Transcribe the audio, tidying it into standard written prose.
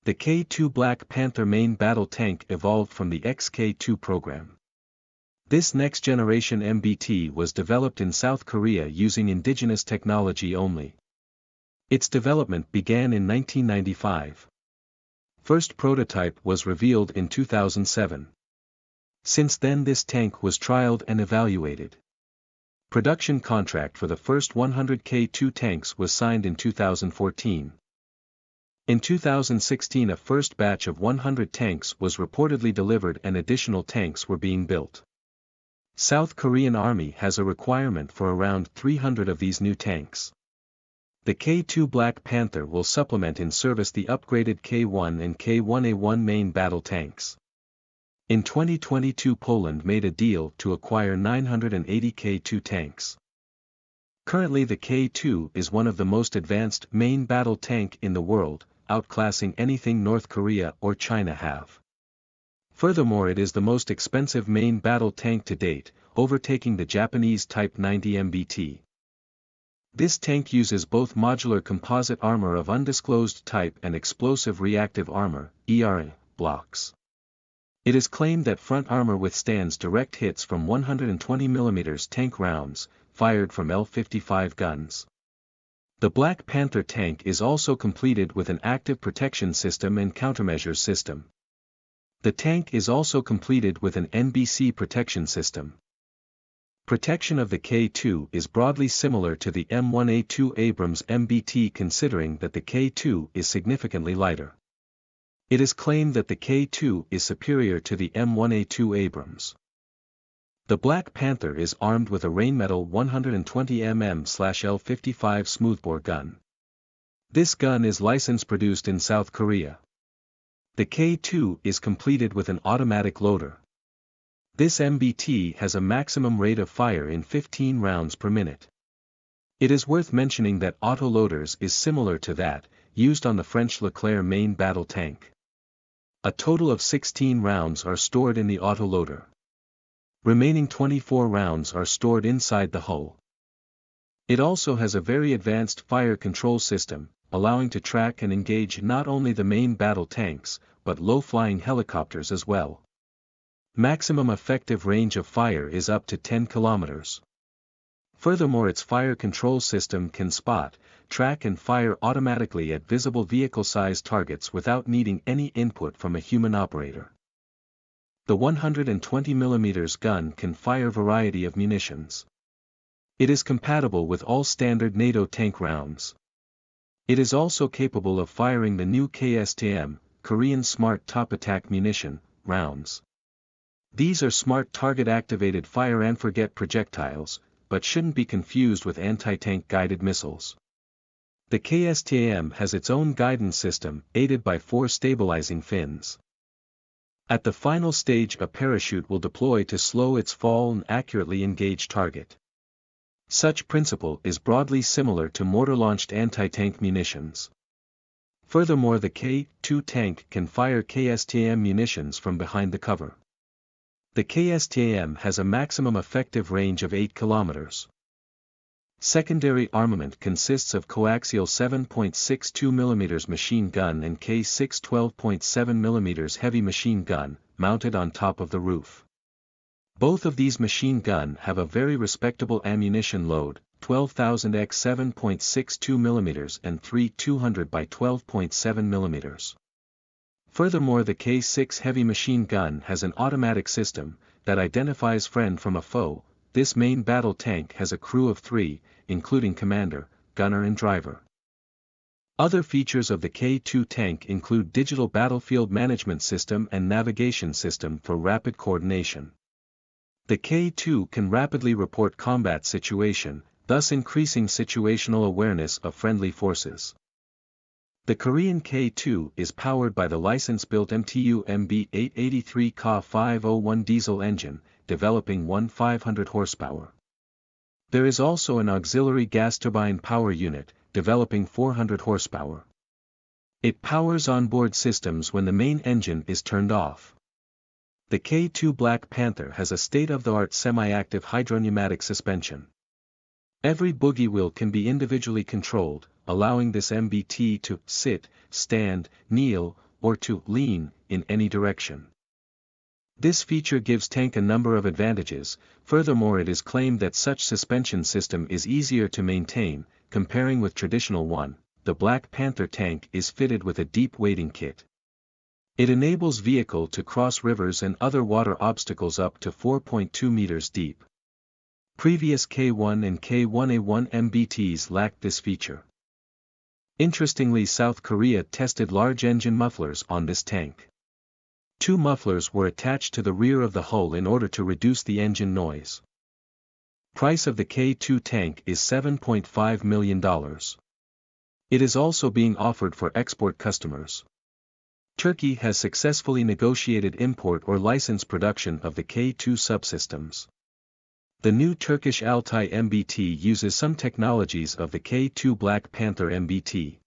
The K-2 Black Panther Main battle tank evolved from the XK-2 program. This next-generation MBT was developed in South Korea using indigenous technology only. Its development began in 1995. First prototype was revealed in 2007. Since then this tank was trialed and evaluated. Production contract for the first 100 K-2 tanks was signed in 2014. In 2016 a first batch of 100 tanks was reportedly delivered and additional tanks were being built. South Korean Army has a requirement for around 300 of these new tanks. The K-2 Black Panther will supplement in service the upgraded K-1 and K-1A1 main battle tanks. In 2022 Poland made a deal to acquire 980 K-2 tanks. Currently the K-2 is one of the most advanced main battle tank in the world, outclassing anything North Korea or China have. Furthermore it is the most expensive main battle tank to date, overtaking the Japanese Type 90 MBT. This tank uses both modular composite armor of undisclosed type and explosive reactive armor, ERA, blocks. It is claimed that front armor withstands direct hits from 120mm tank rounds, fired from L-55 guns. The Black Panther tank is also completed with an active protection system and countermeasures system. The tank is also completed with an NBC protection system. Protection of the K-2 is broadly similar to the M1A2 Abrams MBT considering that the K-2 is significantly lighter. It is claimed that the K-2 is superior to the M1A2 Abrams. The Black Panther is armed with a Rainmetal 120mm/L55 smoothbore gun. This gun is licensed produced in South Korea. The K-2 is completed with an automatic loader. This MBT has a maximum rate of fire in 15 rounds per minute. It is worth mentioning that autoloaders is similar to that used on the French Leclerc main battle tank. A total of 16 rounds are stored in the autoloader. Remaining 24 rounds are stored inside the hull. It also has a very advanced fire control system, allowing to track and engage not only the main battle tanks, but low-flying helicopters as well. Maximum effective range of fire is up to 10 kilometers. Furthermore its fire control system can spot, track and fire automatically at visible vehicle-sized targets without needing any input from a human operator. The 120mm gun can fire a variety of munitions. It is compatible with all standard NATO tank rounds. It is also capable of firing the new KSTM, Korean Smart Top Attack Munition, rounds. These are smart target-activated fire-and-forget projectiles, but shouldn't be confused with anti-tank guided missiles. The KSTM has its own guidance system, aided by 4 stabilizing fins. At the final stage a parachute will deploy to slow its fall and accurately engage target. Such principle is broadly similar to mortar-launched anti-tank munitions. Furthermore the K-2 tank can fire KSTM munitions from behind the cover. The KSTM has a maximum effective range of 8 kilometers. Secondary armament consists of coaxial 7.62mm machine gun and K6 12.7mm heavy machine gun, mounted on top of the roof. Both of these machine gun have a very respectable ammunition load, 12,000 x 7.62mm and 3,200 by 12.7mm. Furthermore the K6 heavy machine gun has an automatic system that identifies friend from a foe. This main battle tank has a crew of 3, including commander, gunner and driver. Other features of the K-2 tank include digital battlefield management system and navigation system for rapid coordination. The K-2 can rapidly report combat situation, thus increasing situational awareness of friendly forces. The Korean K-2 is powered by the license-built MTU MB883 Ka501 diesel engine, developing 500 horsepower. There is also an auxiliary gas turbine power unit, developing 400 horsepower. It powers onboard systems when the main engine is turned off. The K-2 Black Panther has a state-of-the-art semi-active hydropneumatic suspension. Every boogie wheel can be individually controlled, allowing this MBT to sit, stand, kneel, or to lean in any direction. This feature gives tank a number of advantages. Furthermore, it is claimed that such suspension system is easier to maintain, comparing with traditional one. The Black Panther tank is fitted with a deep wading kit. It enables vehicle to cross rivers and other water obstacles up to 4.2 meters deep. Previous K1 and K1A1 MBTs lacked this feature. Interestingly, South Korea tested large engine mufflers on this tank. 2 mufflers were attached to the rear of the hull in order to reduce the engine noise. Price of the K2 tank is $7.5 million. It is also being offered for export customers. Turkey has successfully negotiated import or license production of the K2 subsystems. The new Turkish Altay MBT uses some technologies of the K2 Black Panther MBT.